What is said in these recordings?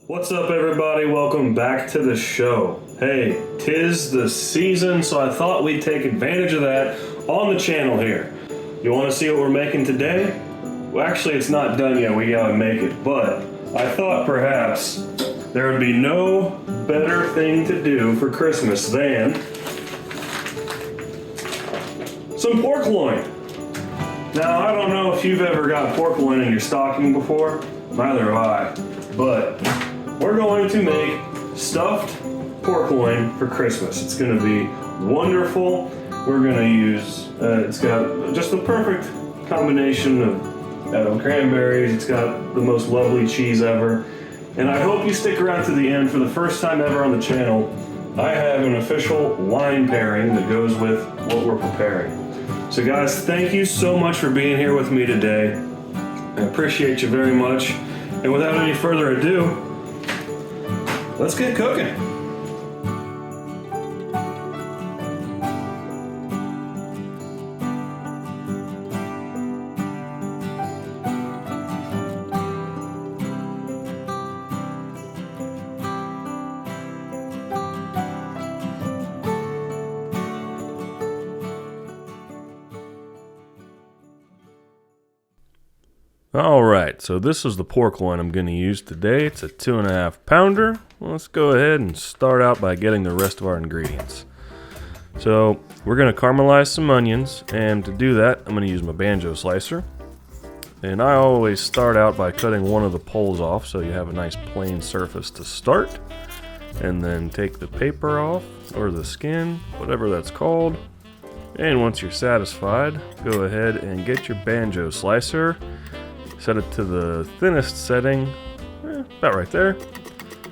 What's up, everybody? Welcome back to the show. Hey, tis the season, so I thought we'd take advantage of that on the channel here. You want to see what we're making today? Well, actually, it's not done yet. We gotta make it, but I thought perhaps there would be no better thing to do for Christmas than some pork loin. Now, I don't know if you've ever got pork loin in your stocking before. Neither have I, but we're going to make stuffed pork loin for Christmas. It's going to be wonderful. We're going to use, it's got just the perfect combination of cranberries. It's got the most lovely cheese ever. And I hope you stick around to the end. For the first time ever on the channel, I have an official wine pairing that goes with what we're preparing. So guys, thank you so much for being here with me today. I appreciate you very much. And without any further ado, let's get cooking. Alright, so this is the pork loin I'm going to use today. It's a 2.5 pounder. Let's go ahead and start out by getting the rest of our ingredients. So we're going to caramelize some onions, and to do that I'm going to use my banjo slicer. And I always start out by cutting one of the poles off so you have a nice plain surface to start. And then take the paper off, or the skin, whatever that's called. And once you're satisfied, go ahead and get your banjo slicer. Set it to the thinnest setting, about right there,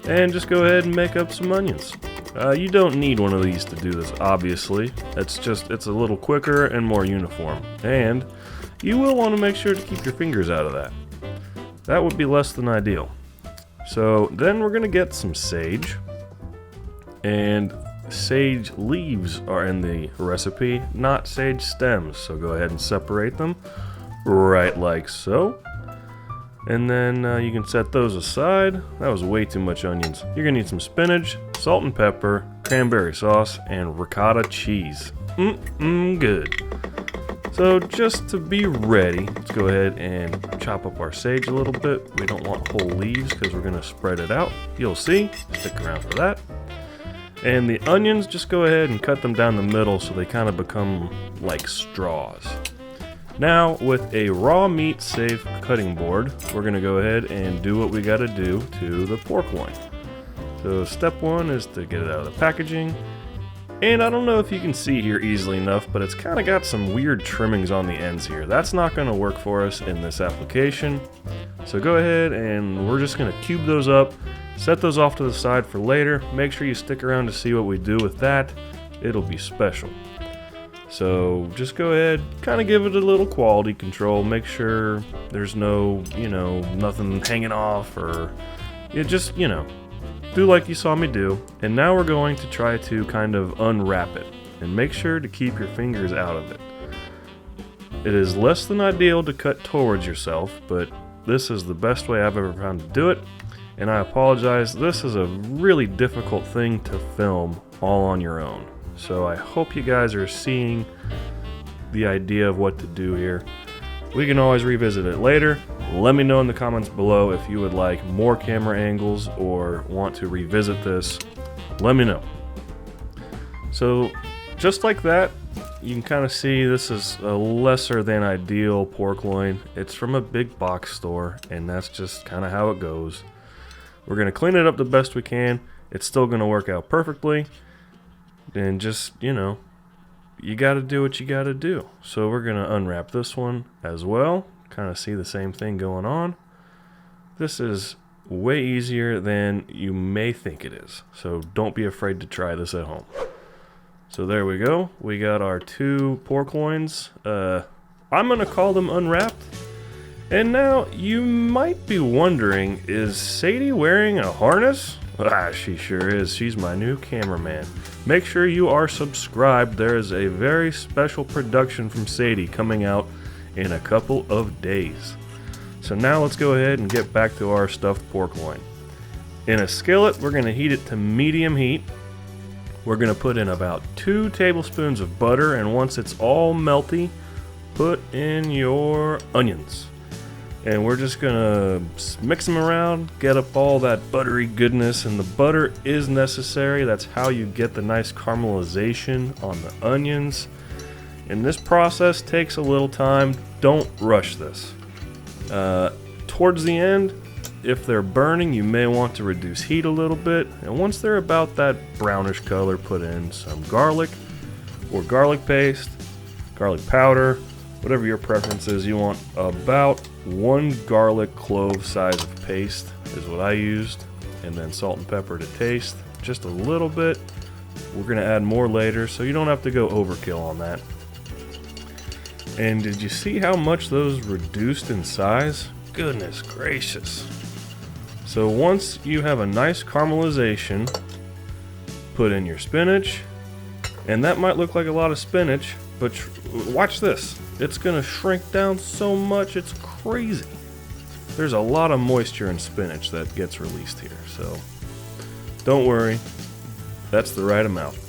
and just go ahead and make up some onions. You don't need one of these to do this, obviously. It's a little quicker and more uniform, and you will want to make sure to keep your fingers out of that. That would be less than ideal. So then we're going to get some sage, and sage leaves are in the recipe, not sage stems, so go ahead and separate them right like so. And then you can set those aside. That was way too much onions. You're gonna need some spinach, salt and pepper, cranberry sauce, and ricotta cheese. Good. So just to be ready, let's go ahead and chop up our sage a little bit. We don't want whole leaves because we're gonna spread it out. You'll see, stick around for that. And the onions, just go ahead and cut them down the middle so they kind of become like straws. Now, with a raw meat safe cutting board, we're going to go ahead and do what we got to do to the pork loin. So step one is to get it out of the packaging. And I don't know if you can see here easily enough, but it's kind of got some weird trimmings on the ends here. That's not going to work for us in this application. So go ahead and we're just going to cube those up, set those off to the side for later. Make sure you stick around to see what we do with that. It'll be special. So just go ahead, kind of give it a little quality control, make sure there's no, nothing hanging off, or just, do like you saw me do. And now we're going to try to kind of unwrap it, and make sure to keep your fingers out of it. It is less than ideal to cut towards yourself, but this is the best way I've ever found to do it. And I apologize, this is a really difficult thing to film all on your own. So I hope you guys are seeing the idea of what to do here. We can always revisit it later. Let me know in the comments below if you would like more camera angles or want to revisit this. Let me know. So just like that, you can kind of see this is a lesser than ideal pork loin. It's from a big box store, and that's just kind of how it goes. We're going to clean it up the best we can. It's still going to work out perfectly. And just, you gotta do what you gotta do. So we're gonna unwrap this one as well. Kind of see the same thing going on. This is way easier than you may think it is. So don't be afraid to try this at home. So there we go. We got our 2 pork loins. I'm gonna call them unwrapped. And now you might be wondering, is Sadie wearing a harness? She sure is. She's my new cameraman. Make sure you are subscribed. There is a very special production from Sadie coming out in a couple of days. So now let's go ahead and get back to our stuffed pork loin. In a skillet, we're going to heat it to medium heat. We're going to put in about 2 tablespoons of butter, and once it's all melty, put in your onions. And we're just going to mix them around, get up all that buttery goodness, and the butter is necessary. That's how you get the nice caramelization on the onions. And this process takes a little time. Don't rush this. Towards the end, if they're burning, you may want to reduce heat a little bit. And once they're about that brownish color, put in some garlic or garlic paste, garlic powder, whatever your preference is. You want about 1 garlic clove size of paste is what I used. And then salt and pepper to taste, just a little bit. We're going to add more later, so you don't have to go overkill on that. And did you see how much those reduced in size? Goodness gracious. So once you have a nice caramelization, put in your spinach, and that might look like a lot of spinach, but watch this. It's gonna shrink down so much, it's crazy. There's a lot of moisture in spinach that gets released here, so don't worry, that's the right amount.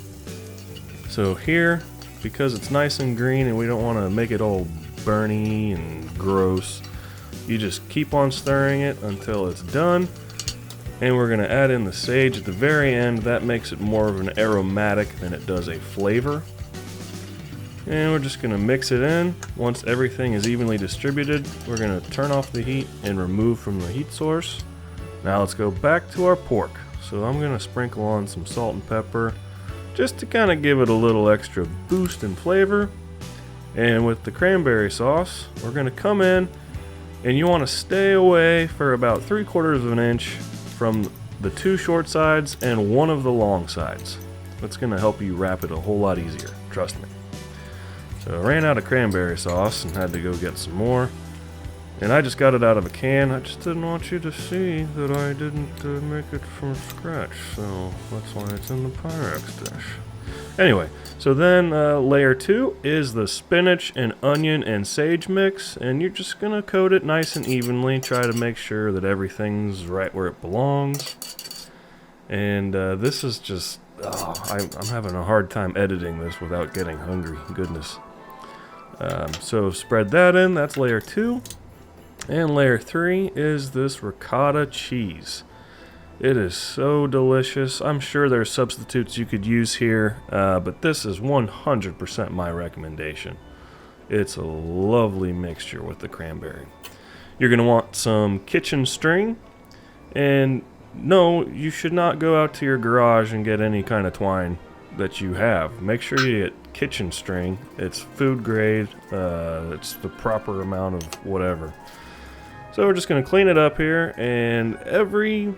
So here, because it's nice and green and we don't wanna make it all burny and gross, you just keep on stirring it until it's done. And we're going to add in the sage at the very end. That makes it more of an aromatic than it does a flavor. And we're just going to mix it in. Once everything is evenly distributed, we're going to turn off the heat and remove from the heat source. Now let's go back to our pork. So I'm going to sprinkle on some salt and pepper just to kind of give it a little extra boost in flavor. And with the cranberry sauce, we're going to come in. And you want to stay away for about 3/4 of an inch from the 2 short sides and 1 of the long sides. That's going to help you wrap it a whole lot easier, trust me. So I ran out of cranberry sauce and had to go get some more. And I just got it out of a can. I just didn't want you to see that I didn't make it from scratch. So that's why it's in the Pyrex dish. Anyway, so then layer 2 is the spinach and onion and sage mix, and you're just gonna coat it nice and evenly. Try to make sure that everything's right where it belongs. And this is just, I'm having a hard time editing this without getting hungry. Goodness. So spread that in. That's layer 2, and layer 3 is this ricotta cheese. It is so delicious. I'm sure there's substitutes you could use here, but this is 100% my recommendation. It's a lovely mixture with the cranberry. You're going to want some kitchen string, and no, you should not go out to your garage and get any kind of twine that you have. Make sure you get kitchen string. It's food grade. It's the proper amount of whatever. So we're just going to clean it up here, and every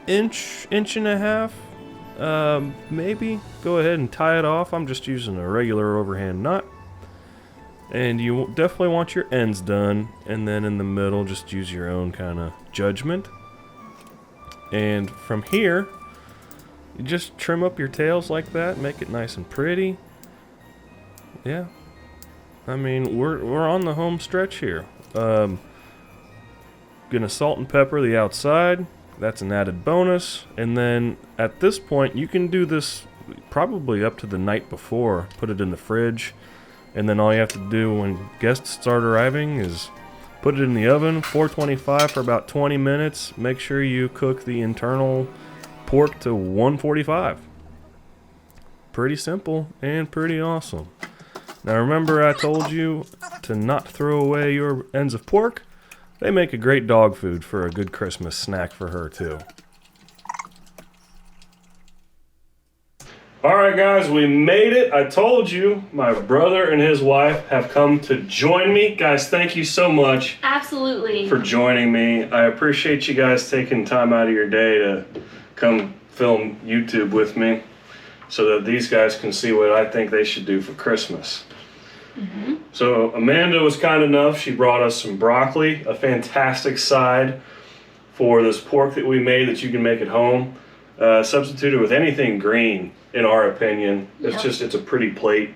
inch and a half, maybe, go ahead and tie it off. I'm just using a regular overhand knot. And you definitely want your ends done, and then in the middle just use your own kind of judgment. And from here, you just trim up your tails like that, make it nice and pretty. Yeah, I mean, we're on the home stretch here. Gonna salt and pepper the outside. That's an added bonus. And then at this point, you can do this probably up to the night before. Put it in the fridge, and then all you have to do when guests start arriving is put it in the oven, 425 for about 20 minutes. Make sure you cook the internal pork to 145. Pretty simple and pretty awesome. Now remember, I told you to not throw away your ends of pork. They make a great dog food for a good Christmas snack for her too. Alright guys, we made it. I told you my brother and his wife have come to join me. Guys, thank you so much. Absolutely. For joining me. I appreciate you guys taking time out of your day to come film YouTube with me so that these guys can see what I think they should do for Christmas. Mm-hmm. So Amanda was kind enough. She brought us some broccoli, a fantastic side for this pork that we made that you can make at home. Substituted with anything green, in our opinion. It's just, it's a pretty plate.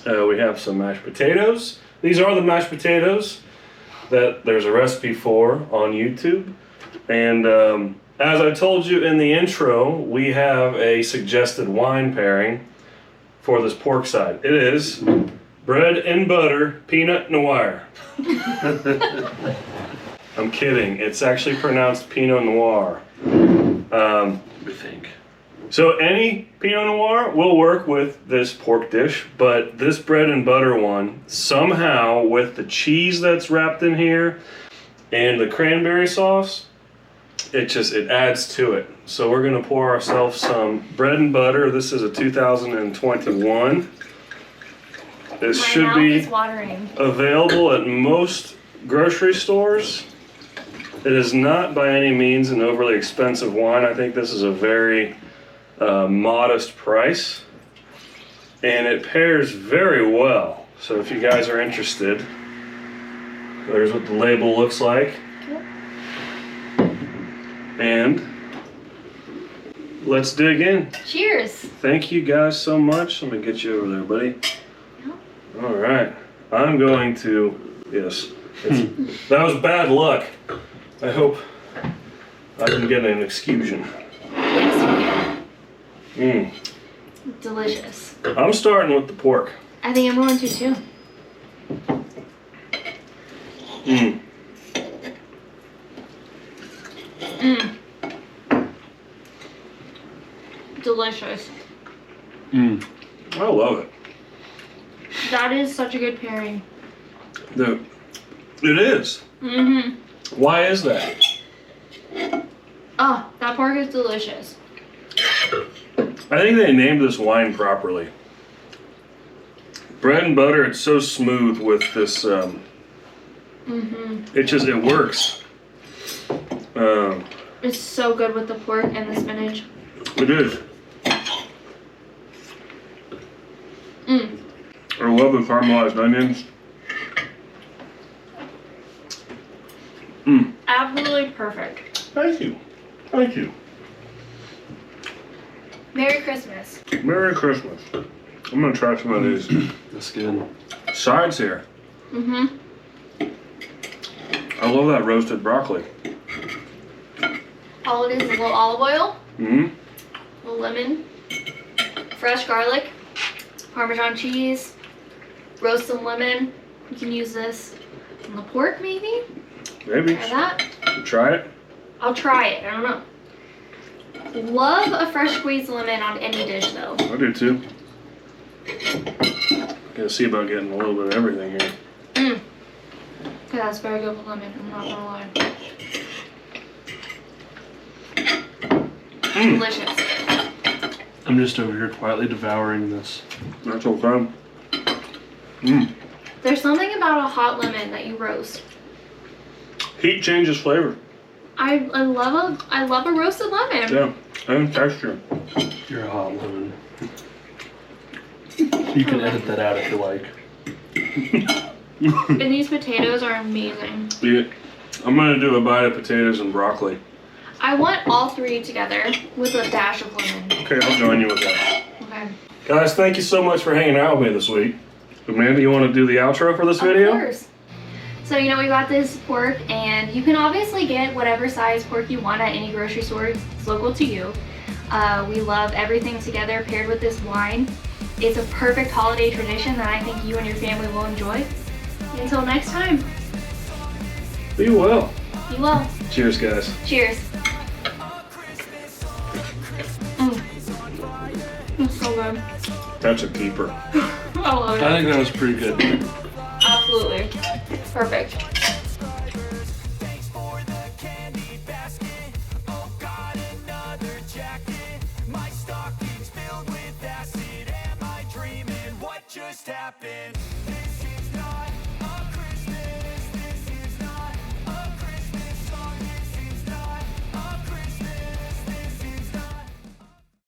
We have some mashed potatoes. These are the mashed potatoes that there's a recipe for on YouTube. And As I told you in the intro, we have a suggested wine pairing for this pork side. It is bread and butter Pinot Noir. I'm kidding. It's actually pronounced Pinot Noir. I think. So any Pinot Noir will work with this pork dish, but this bread and butter one, somehow with the cheese that's wrapped in here and the cranberry sauce, it adds to it. So we're gonna pour ourselves some bread and butter. This is a 2021. This should be available at most grocery stores. It is not by any means an overly expensive wine. I think this is a very modest price, and it pairs very well. So if you guys are interested, there's what the label looks like. And let's dig in. Cheers. Thank you guys so much. Let me get you over there, buddy. All right. I'm going to, yes. That was bad luck. I hope I didn't get an execution. Yes, you did. Delicious. I'm starting with the pork. I think I'm going to too. Delicious. I love it. That is such a good pairing. It is. Why is that? Oh, that pork is delicious. I think they named this wine properly. Bread and butter, it's so smooth with this. It works. It's so good with the pork and the spinach. It is. I love the caramelized onions. Absolutely perfect. Thank you. Thank you. Merry Christmas. Merry Christmas. I'm gonna try some of these. That's good. Sides here. I love that roasted broccoli. All it is a little olive oil, a little lemon, fresh garlic, Parmesan cheese, roast some lemon. You can use this on the pork maybe? Maybe. Try that. You try it? I'll try it. I don't know. Love a fresh squeezed lemon on any dish though. I do too. Gotta see about getting a little bit of everything here. Okay, that's very good with lemon, I'm not gonna lie. Delicious. I'm just over here quietly devouring this. That's okay. There's something about a hot lemon that you roast. Heat changes flavor. I love a roasted lemon. Yeah, and texture. You're a hot lemon. You can edit that out if you like. And these potatoes are amazing. Yeah, I'm gonna do a bite of potatoes and broccoli. I want all three together with a dash of lemon. Okay, I'll join you with that. Okay. Guys, thank you so much for hanging out with me this week. Amanda, you want to do the outro for this video? Of course. So, we got this pork, and you can obviously get whatever size pork you want at any grocery store. It's local to you. We love everything together paired with this wine. It's a perfect holiday tradition that I think you and your family will enjoy. Until next time. Be well. Be well. Cheers, guys. Cheers. It's so good. That's a keeper. I love it. I think that was pretty good. Absolutely. Perfect. Just happened.